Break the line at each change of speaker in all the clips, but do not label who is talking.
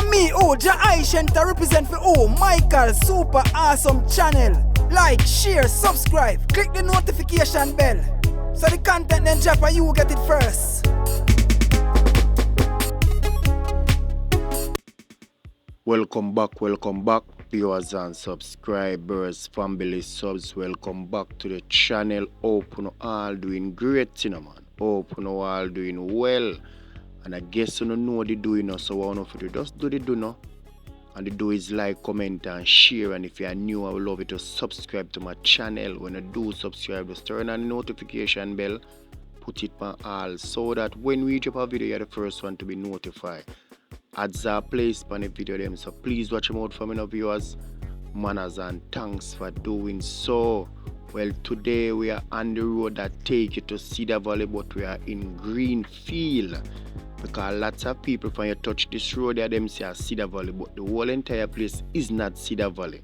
And me, Aishenta represent for Michael Super Awesome Channel. Like, share, subscribe, click the notification bell. So the content then drop and you get it first.
Welcome back, viewers and subscribers, family subs. Welcome back to the channel. Hope you all doing great, man. Hope you all doing well. And I guess you know what they doing, so I want you to just do the do now. And the do is like, comment and share. And if you are new, I would love you to subscribe to my channel. When you do subscribe, just turn on the notification bell, put it on all, so that when we drop a video, you're the first one to be notified. Ads are placed on the video them, so please watch them out for me now, viewers. Manners and thanks for doing so. Well, today we are on the road that take you to Cedar Valley, but we are in Greenfield. Because lots of people when you touch this road there, them say Cedar Valley, but the whole entire place is not Cedar Valley.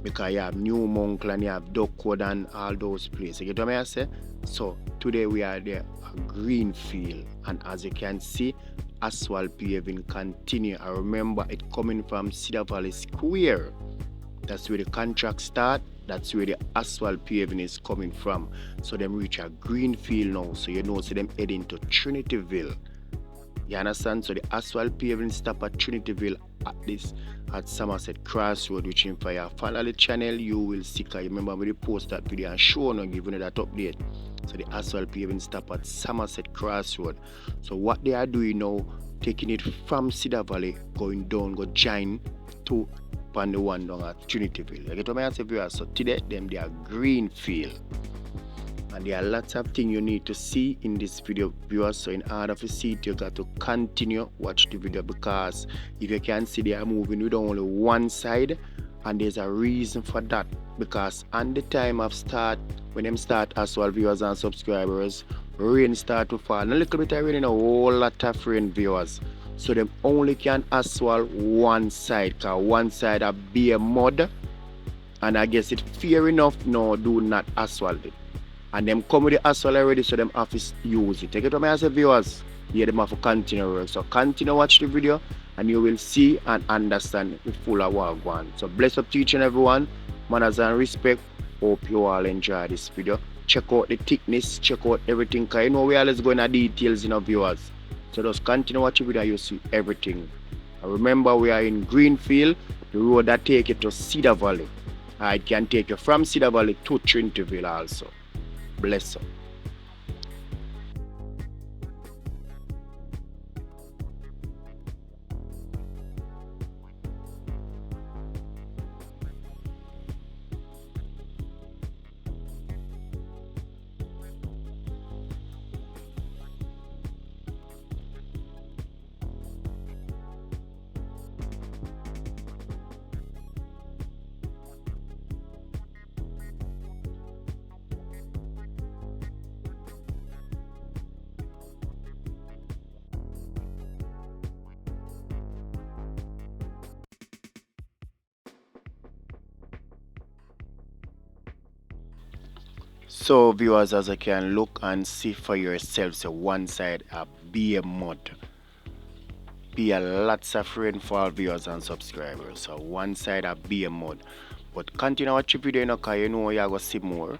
Because you have New Monk and you have Duckwood and all those places. You get what I say? So today we are there at Greenfield, and as you can see, Asphalt Paving continue. I remember it coming from Cedar Valley Square. That's where the contract start. That's where the Asphalt Paving is coming from. So them reach a Greenfield now. So you know, so them heading to Trinityville. You understand? So the Asphalt Paving stop at Trinityville at Somerset Crossroad, which if you follow the channel, you will see. Cause you remember we post that video and show and giving you that update. So the Asphalt Paving stop at Somerset Crossroad. So what they are doing now, taking it from Cedar Valley, going down, go join to on the one down at Trinityville. You get what I say, viewers? So today they are Greenfield. And there are lots of things you need to see in this video, viewers. So in order to see it, you got to continue watch the video, because if you can see, they are moving with only one side, and there's a reason for that. Because on the time of start, when them start as well, viewers and subscribers, rain start to fall. And a little bit of rain, a whole lot of rain, viewers. So them only can asphalt one side, because one side are bare mud, and I guess it's fair enough no do not asphalt it. And them come with the asphalt already, so them have to use it. Take it from I say, viewers, yeah, them have to continue work. So continue watch the video and you will see and understand the full of what going on. So bless up to each and everyone, manners and respect. Hope you all enjoy this video. Check out the thickness, check out everything, because you know we always go into details, viewers. So just continue watching the video, you see everything. And remember, we are in Greenfield, the road that take you to Cedar Valley. It can take you from Cedar Valley to Trinityville also. Bless you. So viewers, as you can look and see for yourselves, so one side a bare mud, be a lots of rainfall, viewers and subscribers. So one side a bare mud, but continue watch the video, because you know you're going to see more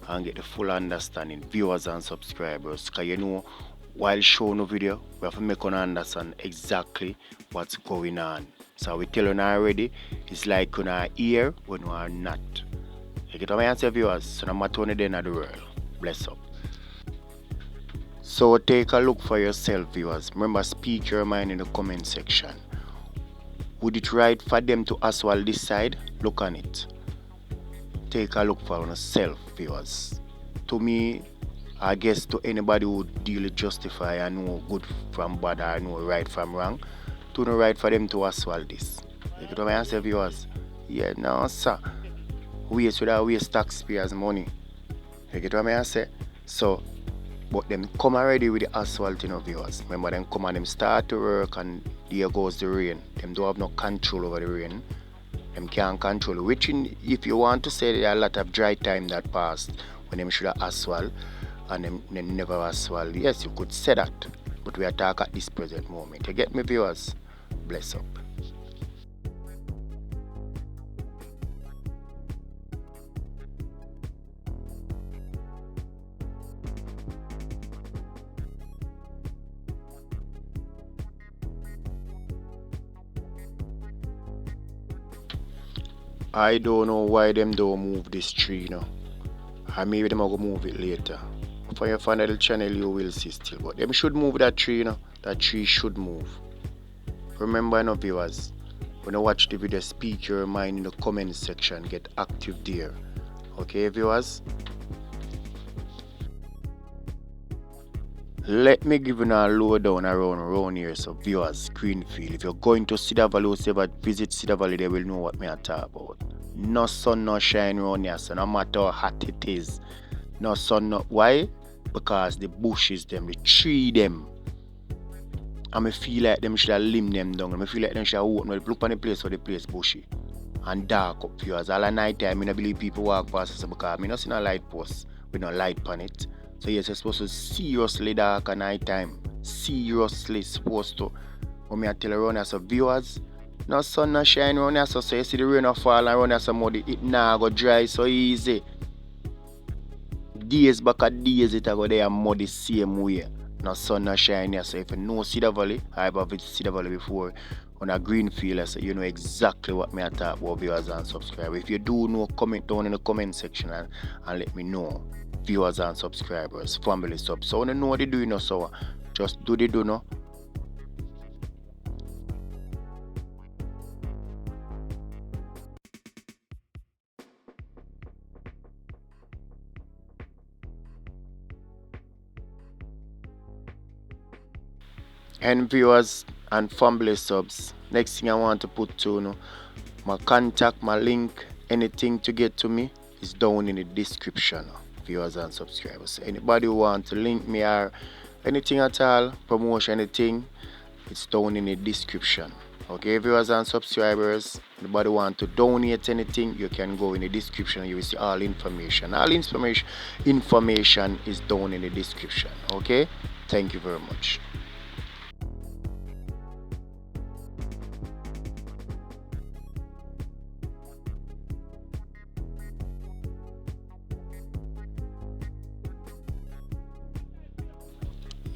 and get the full understanding, viewers and subscribers. Because you know, while showing the video, we have to make you understand exactly what's going on. So we tell you already, it's like you are here when you are not. You get what I say, viewers? So no matter what in the world. Bless up. So take a look for yourself, viewers. Remember, speak your mind in the comment section. Would it right for them to asphalt this side? Look on it. Take a look for yourself, viewers. To me, I guess to anybody who really justify and know good from bad or know right from wrong, to know right for them to asphalt this. You get what I say, viewers? Yeah, no, sir. Waste without waste taxpayers' money. You get what I say? So, but them come already with the asphalt, viewers. Remember, them come and them start to work, and there goes the rain. Them don't have no control over the rain. Them can't control it. Which, if you want to say, there are a lot of dry time that passed when them should have asphalt, and them never asphalt. Yes, you could say that. But we are talking at this present moment. You get me, viewers? Bless up. I don't know why them don't move this tree, you know. Or maybe them are gonna move it later. For your fan of the channel, you will see still. But them should move that tree, you know. That tree should move. Remember, no viewers, when you watch the video, speak your mind in the comment section. Get active there. Okay, viewers? Let me give you a lowdown around here, so viewers, Greenfield. If you're going to Cedar Valley, whoever visit Cedar Valley, they will know what me I talk about. No sun, no shine around here, so no matter how hot it is. No sun, no. Why? Because the bushes, them, the tree, them. And I feel like them should have limb them down. And I feel like them should have opened. Well, look on the place where the place bushy and dark up, viewers. All at night time, I don't believe people walk past us because I don't see no light post with no light on it. So yes, it's supposed to seriously dark at night time. Seriously supposed to. When I tell around here, so viewers, no sun no shine around here, so you see the rain no fall around here, so muddy, it nah go dry so easy. Days back at days it go there muddy same way. No sun no shine here, so if you know Cedar Valley, I've visited Cedar Valley before on a green field, so you know exactly what me I talk about, viewers and subscribers. If you do know, comment down in the comment section and let me know. Viewers and subscribers, family subs. So when you know what they do, you know, so just do the do no. And viewers and family subs, next thing I want to put to you know, my contact, my link, anything to get to me is down in the description. Viewers and subscribers. So anybody who want to link me or anything at all, promotion, anything, it's down in the description. Okay, viewers and subscribers, anybody want to donate anything, you can go in the description. You will see all information. All information is down in the description. Okay, thank you very much.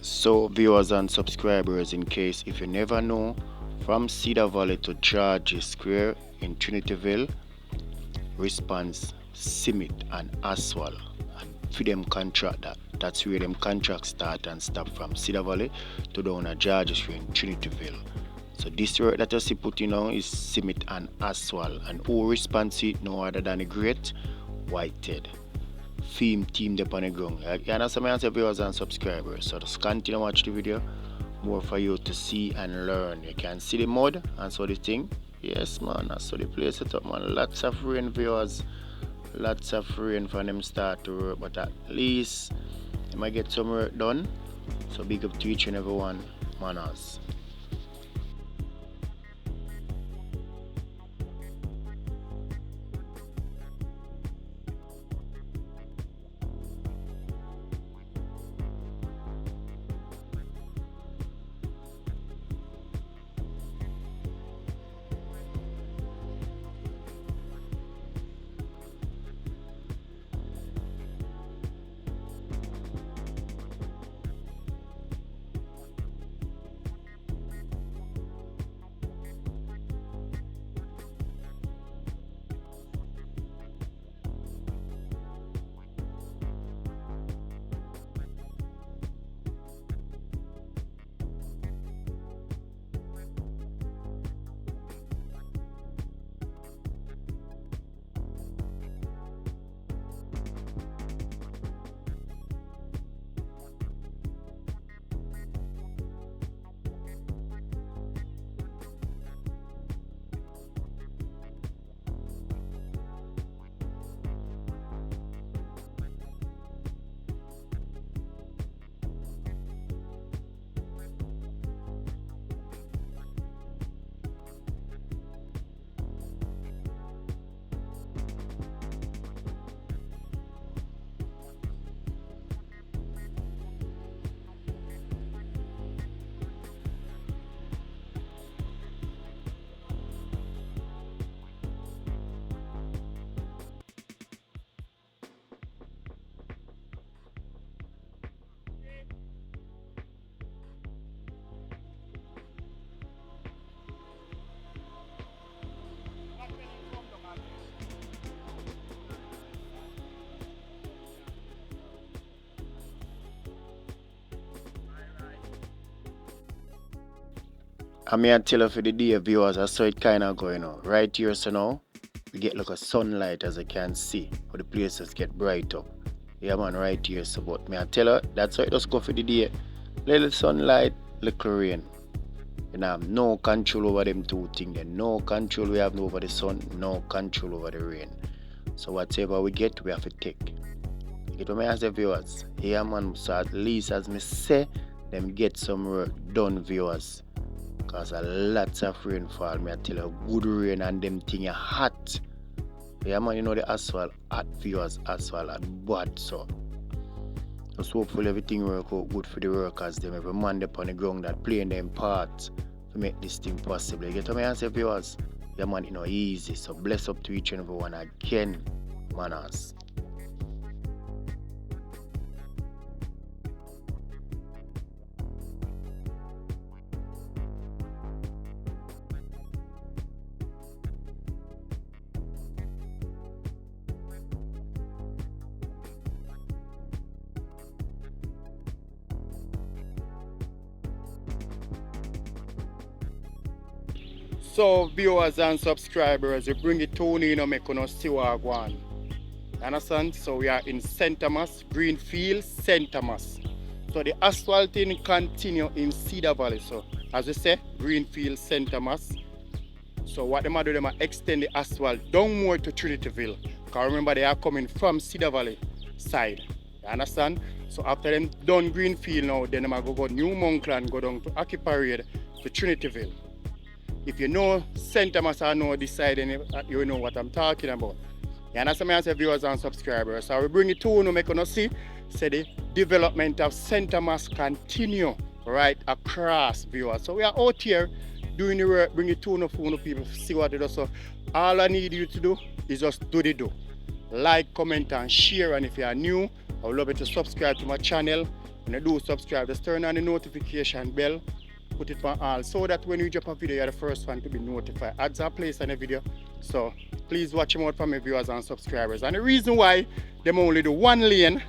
So viewers and subscribers, in case if you never know, from Cedar Valley to George Square in Trinityville, response cement and asphalt, and for them contract that's where them contracts start and stop, from Cedar Valley to down at George Square in Trinityville. So this work that you see put in now is cement and asphalt, and who responds it no other than the great Whitehead film team up on the ground. You understand my viewers and subscribers? So just continue to watch the video, more for you to see and learn. You can see the mud and so the thing. Yes man, I saw the place it up man. Lots of rain, viewers. Lots of rain for them start to work, but at least they might get some work done. So big up to each and every one, manners. I mean, I tell you for the day, viewers, I saw it kind of going on. Right here, so now, we get like a sunlight as I can see, or the places get bright up. Yeah, man, right here, so but me, I tell you, that's why it just go for the day. Little sunlight, little rain. You know, have no control over them two things. No control we have over the sun, no control over the rain. So whatever we get, we have to take. You get what I say, viewers? Yeah, man, so at least as me say, them get some work done, viewers. Because a lot of rainfall, me I tell you, good rain and them things are hot. Yeah, man, you know the asphalt hot, viewers, asphalt hot bad, so. Just hopefully everything work out good for the workers, them every man up on the ground that playing them part to make this thing possible. You get what I say, viewers? Yeah, man, you know, easy. So bless up to each and every one again, manners. So viewers and subscribers, we bring it to you know, make you see what I want. Understand? So we are in St. Thomas, Greenfield, St. Thomas. So the asphalting continue in Cedar Valley. So as we say, Greenfield, St. Thomas. So what they do, they extend the asphalt down more to Trinityville. Because remember, they are coming from Cedar Valley side. You understand? So after them done Greenfield now, then they go New Monkland, go down to Occupy to Trinityville. If you know St. Thomas or know this side, then you know what I'm talking about. You understand me, I say, viewers and subscribers. So we bring it to you, make you see, say the development of St. Thomas continue right across, viewers. So we are out here doing the work, bring it to you for people see what it does. So all I need you to do is just do the do. Like, comment and share, and if you are new, I would love you to subscribe to my channel. When you do subscribe, just turn on the notification bell. Put it on all so that when we drop a video, you're the first one to be notified. Ads are placed on a video, so please watch them out for my viewers and subscribers. And the reason why them only do one lane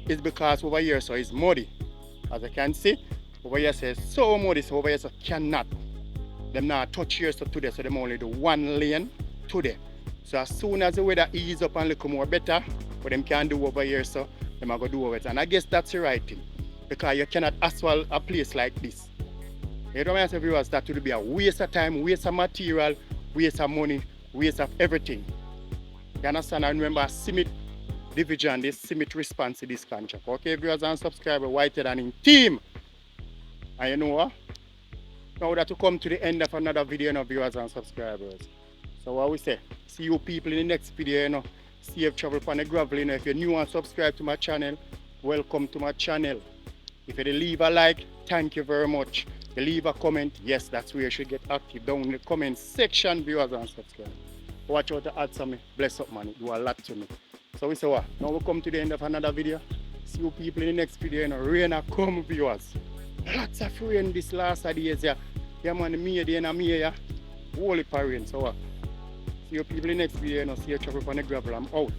is because over here so it's muddy. As you can see, over here says so muddy, so over here so cannot. Them not touch here so today, so them only do one lane today. So as soon as the weather ease up and look more better, what them can do over here, so them are gonna do over it. And I guess that's the right thing, because you cannot asphalt a place like this. You know what I say, viewers, that would be a waste of time, waste of material, waste of money, waste of everything. You understand? And remember, CIMIT division, this CIMIT response to this contract. Okay, viewers and subscribers, whited and in team. And you know what? Now that to come to the end of another video, you know, viewers and subscribers. So what we say, see you people in the next video, you know. Safe travel on the gravel, you know. If you're new and subscribe to my channel, welcome to my channel. If you leave a like, thank you very much. You leave a comment, yes, that's where you should get active down in the comment section, viewers and subscribers. Watch out to add some, bless up man, it do a lot to me. So we say what, now we come to the end of another video. See you people in the next video, you know, rain a come, viewers. Lots of rain this last days, yeah. Yeah man, me and me, yeah. Holy rain, so what. See you people in the next video, you know, see you travel on the gravel, I'm out.